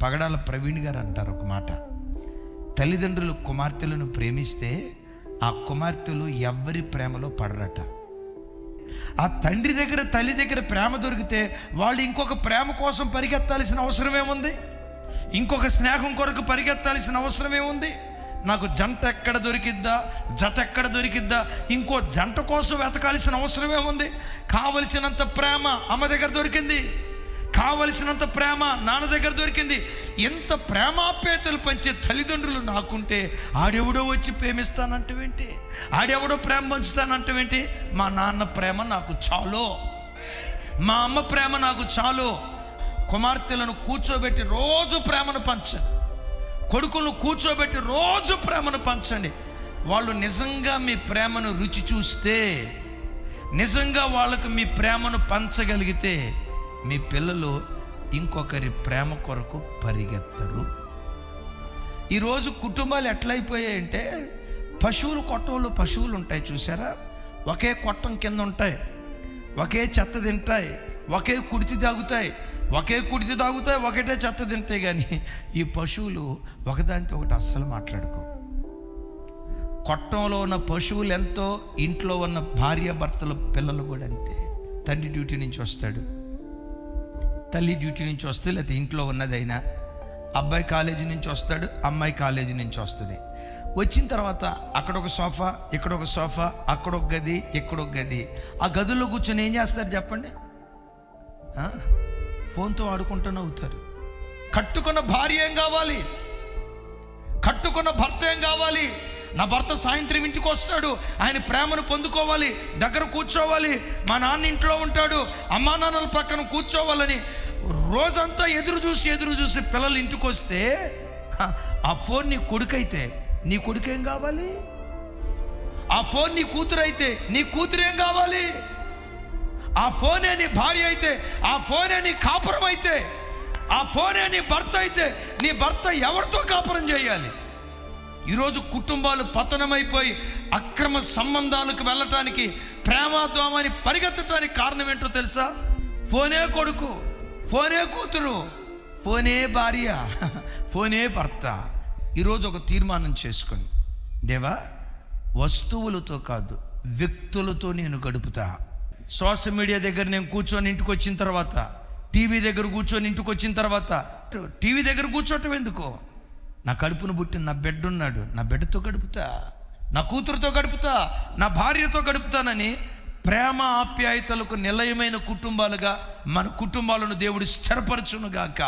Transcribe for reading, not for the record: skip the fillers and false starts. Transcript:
పగడాల ప్రవీణ్ గారు అంటారు ఒక మాట, తల్లిదండ్రులు కుమార్తెలను ప్రేమిస్తే ఆ కుమార్తెలు ఎవ్వరి ప్రేమలో పడరట. ఆ తండ్రి దగ్గర తల్లి దగ్గర ప్రేమ దొరికితే వాళ్ళు ఇంకొక ప్రేమ కోసం పరిగెత్తాల్సిన అవసరం ఏముంది? ఇంకొక స్నేహం కొరకు పరిగెత్తాల్సిన అవసరం ఏముంది? నాకు జంట ఎక్కడ దొరికిద్దా, జత ఎక్కడ దొరికిద్దా, ఇంకో జంట కోసం వెతకాల్సిన అవసరం ఏముంది? కావలసినంత ప్రేమ అమ్మ దగ్గర దొరికింది, కావలసినంత ప్రేమ నాన్న దగ్గర దొరికింది. ఎంత ప్రేమాప్యాయతలు పంచే తల్లిదండ్రులు నాకుంటే ఆడెవడో వచ్చి ప్రేమిస్తానంటవేంటి, ఆడెవడో ప్రేమ పంచుతానంటవేంటి? మా నాన్న ప్రేమ నాకు చాలు, మా అమ్మ ప్రేమ నాకు చాలు. కుమార్తెలను కూర్చోబెట్టి రోజు ప్రేమను పంచండి, కొడుకులను కూర్చోబెట్టి రోజు ప్రేమను పంచండి. వాళ్ళు నిజంగా మీ ప్రేమను రుచి చూస్తే, నిజంగా వాళ్ళకు మీ ప్రేమను పంచగలిగితే మీ పిల్లలు ఇంకొకరి ప్రేమ కొరకు పరిగెత్తరు. ఈరోజు కుటుంబాలు ఎట్లయిపోయాయంటే, పశువులు కొట్టంలో పశువులు ఉంటాయి చూసారా, ఒకే కొట్టం కింద ఉంటాయి, ఒకే చెత్త తింటాయి, ఒకే కుడితి తాగుతాయి, ఒకటే చెత్త తింటాయి. కానీ ఈ పశువులు ఒకదానితో ఒకటి అస్సలు మాట్లాడుకో. కొట్టంలో ఉన్న పశువులు ఎంతో, ఇంట్లో ఉన్న భార్య భర్తల పిల్లలు కూడా అంతే. తండ్రి డ్యూటీ నుంచి వస్తాడు, తల్లి డ్యూటీ నుంచి వస్తే, లేకపోతే ఇంట్లో ఉన్నదైనా, అబ్బాయి కాలేజీ నుంచి వస్తాడు, అమ్మాయి కాలేజీ నుంచి వస్తుంది. వచ్చిన తర్వాత అక్కడ ఒక సోఫా, ఇక్కడ ఒక సోఫా, అక్కడ ఒక గది, ఇక్కడ ఒక గది. ఆ గదుల్లో కూర్చొని ఏం చేస్తారు చెప్పండి? ఫోన్తో ఆడుకుంటూనే అవుతారు. కట్టుకున్న భార్య ఏం కావాలి, కట్టుకున్న భర్త ఏం కావాలి? నా భర్త సాయంత్రం ఇంటికి వస్తాడు, ఆయన ప్రేమను పొందుకోవాలి, దగ్గర కూర్చోవాలి, మా నాన్న ఇంట్లో ఉంటాడు, అమ్మా నాన్నల పక్కన కూర్చోవాలని రోజంతా ఎదురు చూసి పిల్లలు ఇంటికి వస్తే, ఆ ఫోన్ నీ కొడుకైతే నీ కొడుకేం కావాలి? ఆ ఫోన్ నీ కూతురు అయితే నీ కూతురేం కావాలి? ఆ ఫోనే నీ భార్య అయితే, ఆ ఫోనే నీ కాపురం అయితే, ఆ ఫోనే నీ భర్త అయితే నీ భర్త ఎవరితో కాపురం చేయాలి? ఈరోజు కుటుంబాలు పతనమైపోయి అక్రమ సంబంధాలకు వెళ్ళటానికి, ప్రేమాద్వామని పరిగెత్తడానికి కారణం ఏంటో తెలుసా? ఫోనే కొడుకు, ఫోనే కూతురు, ఫోనే భార్య, ఫోనే భర్త. ఈరోజు ఒక తీర్మానం చేసుకొని, దేవా, వస్తువులతో కాదు వ్యక్తులతో నేను గడుపుతా. సోషల్ మీడియా దగ్గర నేను కూర్చొని ఇంటికి వచ్చిన తర్వాత, టీవీ దగ్గర కూర్చొని ఇంటికి వచ్చిన తర్వాత, టీవీ దగ్గర కూర్చోటం ఎందుకో? నా కడుపును పుట్టిన నా బిడ్డ ఉన్నాడు, నా బిడ్డతో గడుపుతా, నా కూతురుతో గడుపుతా, నా భార్యతో గడుపుతానని ప్రేమ ఆప్యాయతలకు నిలయమైన కుటుంబాలుగా మన కుటుంబాలను దేవుడు స్థిరపరచునుగాక.